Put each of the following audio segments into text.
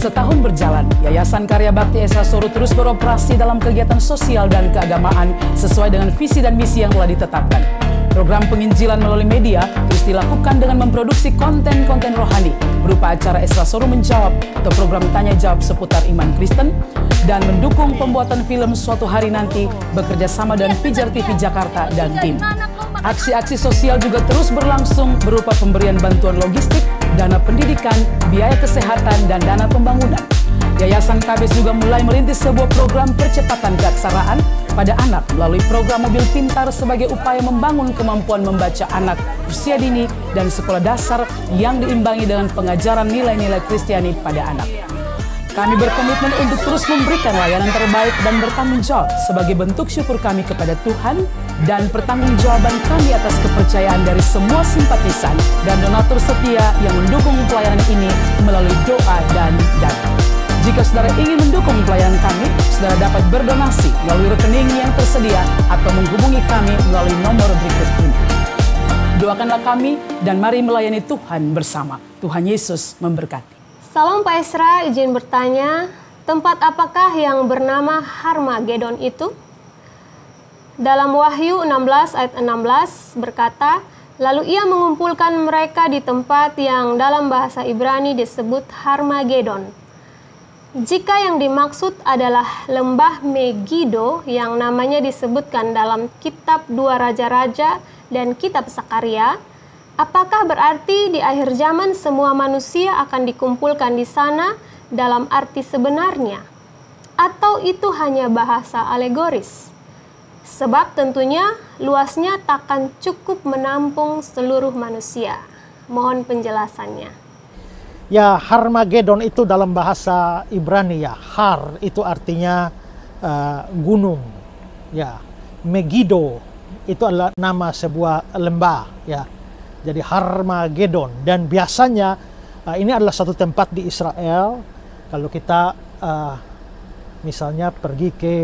Setahun berjalan, Yayasan Karya Bakti Esra Soro terus beroperasi dalam kegiatan sosial dan keagamaan sesuai dengan visi dan misi yang telah ditetapkan. Program penginjilan melalui media terus dilakukan dengan memproduksi konten-konten rohani berupa acara Esra Soro Menjawab atau program tanya jawab seputar iman Kristen dan mendukung pembuatan film Suatu Hari Nanti bekerja sama dengan Pijar TV Jakarta dan tim. Aksi-aksi sosial juga terus berlangsung berupa pemberian bantuan logistik, dana pendidikan, biaya kesehatan, dan dana pembangunan. Yayasan KBS juga mulai merintis sebuah program percepatan keaksaraan pada anak melalui program mobil pintar sebagai upaya membangun kemampuan membaca anak usia dini dan sekolah dasar yang diimbangi dengan pengajaran nilai-nilai Kristiani pada anak. Kami berkomitmen untuk terus memberikan layanan terbaik dan bertanggung jawab sebagai bentuk syukur kami kepada Tuhan dan pertanggungjawaban kami atas kepercayaan dari semua simpatisan dan donatur setia yang mendukung pelayanan ini melalui doa dan dana. Jika saudara ingin mendukung pelayanan kami, saudara dapat berdonasi melalui rekening yang tersedia atau menghubungi kami melalui nomor berikut ini. Doakanlah kami dan mari melayani Tuhan bersama. Tuhan Yesus memberkati. Salam Pak Esra, izin bertanya, tempat apakah yang bernama Harmagedon itu? Dalam Wahyu 16 ayat 16 berkata, lalu ia mengumpulkan mereka di tempat yang dalam bahasa Ibrani disebut Harmagedon. Jika yang dimaksud adalah lembah Megido yang namanya disebutkan dalam kitab 2 Raja-Raja dan kitab Sakaria, apakah berarti di akhir zaman semua manusia akan dikumpulkan di sana dalam arti sebenarnya? Atau itu hanya bahasa alegoris? Sebab tentunya luasnya takkan cukup menampung seluruh manusia. Mohon penjelasannya. Ya, Harmagedon itu dalam bahasa Ibrani ya. Har itu artinya gunung. Ya, Megido itu adalah nama sebuah lembah ya. Jadi Harmagedon, dan biasanya ini adalah satu tempat di Israel. Kalau kita misalnya pergi ke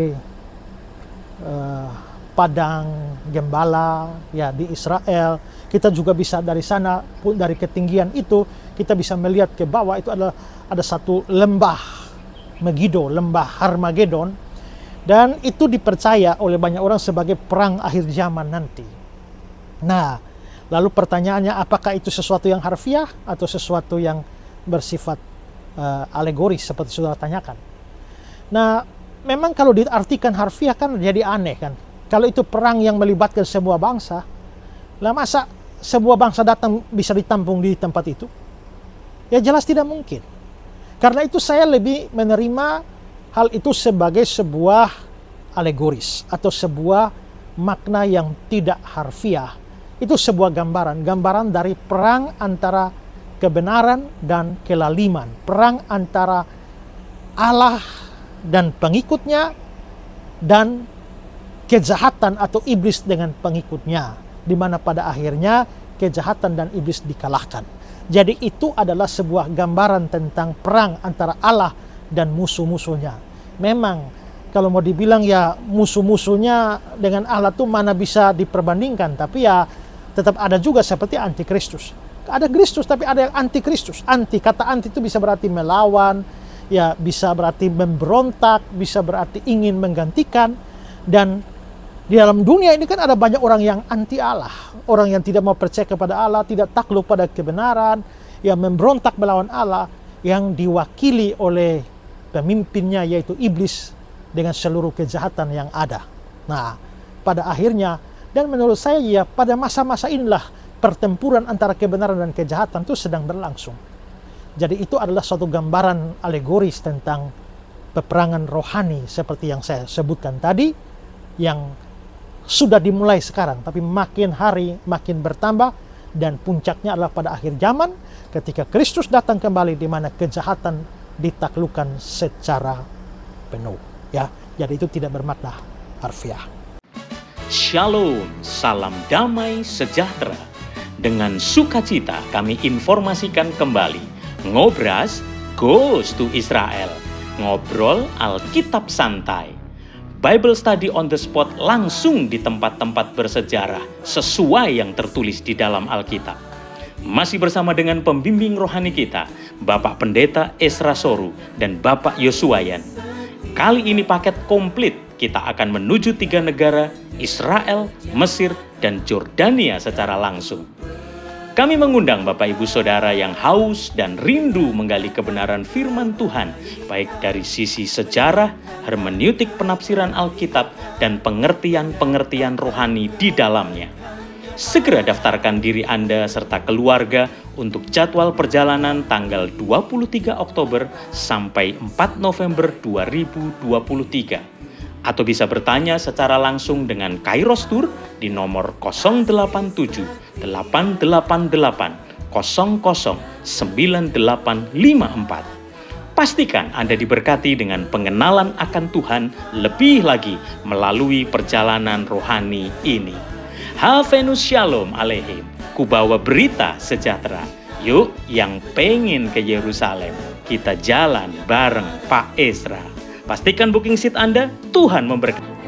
Padang Gembala ya di Israel, kita juga bisa dari sana pun dari ketinggian itu kita bisa melihat ke bawah, itu adalah ada satu lembah Megido, lembah Harmagedon, dan itu dipercaya oleh banyak orang sebagai perang akhir zaman nanti. Nah, lalu pertanyaannya, apakah itu sesuatu yang harfiah atau sesuatu yang bersifat alegoris seperti saudara tanyakan? Nah, memang kalau diartikan harfiah kan jadi aneh kan. Kalau itu perang yang melibatkan sebuah bangsa, lah masa sebuah bangsa datang bisa ditampung di tempat itu? Ya jelas tidak mungkin. Karena itu saya lebih menerima hal itu sebagai sebuah alegoris atau sebuah makna yang tidak harfiah. Itu sebuah gambaran dari perang antara kebenaran dan kelaliman, perang antara Allah dan pengikutnya dan kejahatan atau iblis dengan pengikutnya, di mana pada akhirnya kejahatan dan iblis dikalahkan. Jadi itu adalah sebuah gambaran tentang perang antara Allah dan musuh-musuhnya. Memang kalau mau dibilang ya musuh-musuhnya dengan Allah tuh mana bisa diperbandingkan, tapi ya tetap ada juga seperti antikristus. Ada Kristus tapi ada yang antikristus. Kata anti itu bisa berarti melawan, ya bisa berarti memberontak, bisa berarti ingin menggantikan. Dan di dalam dunia ini kan ada banyak orang yang anti Allah, orang yang tidak mau percaya kepada Allah, tidak takluk pada kebenaran, yang memberontak melawan Allah, yang diwakili oleh pemimpinnya yaitu iblis dengan seluruh kejahatan yang ada. Nah, pada akhirnya, dan menurut saya ya pada masa-masa inilah pertempuran antara kebenaran dan kejahatan itu sedang berlangsung. Jadi itu adalah suatu gambaran alegoris tentang peperangan rohani seperti yang saya sebutkan tadi, yang sudah dimulai sekarang, tapi makin hari makin bertambah, dan puncaknya adalah pada akhir zaman ketika Kristus datang kembali, di mana kejahatan ditaklukkan secara penuh. Ya, jadi itu tidak bermakna harfiah. Shalom, salam damai sejahtera. Dengan sukacita kami informasikan kembali, Ngobras Goes to Israel. Ngobrol Alkitab santai. Bible study on the spot langsung di tempat-tempat bersejarah sesuai yang tertulis di dalam Alkitab. Masih bersama dengan pembimbing rohani kita, Bapak Pendeta Esra Soru dan Bapak Yosuayan. Kali ini paket komplit, kita akan menuju 3 negara, Israel, Mesir, dan Jordania secara langsung. Kami mengundang Bapak Ibu Saudara yang haus dan rindu menggali kebenaran firman Tuhan, baik dari sisi sejarah, hermeneutik penafsiran Alkitab, dan pengertian-pengertian rohani di dalamnya. Segera daftarkan diri Anda serta keluarga untuk jadwal perjalanan tanggal 23 Oktober sampai 4 November 2023. Atau bisa bertanya secara langsung dengan Kairos Tour di nomor 087 888 00 9854. Pastikan Anda diberkati dengan pengenalan akan Tuhan lebih lagi melalui perjalanan rohani ini. Havenus Shalom Aleihim. Kubawa berita sejahtera. Yuk yang pengen ke Yerusalem, kita jalan bareng Pak Esra. Pastikan booking seat Anda, Tuhan memberkati.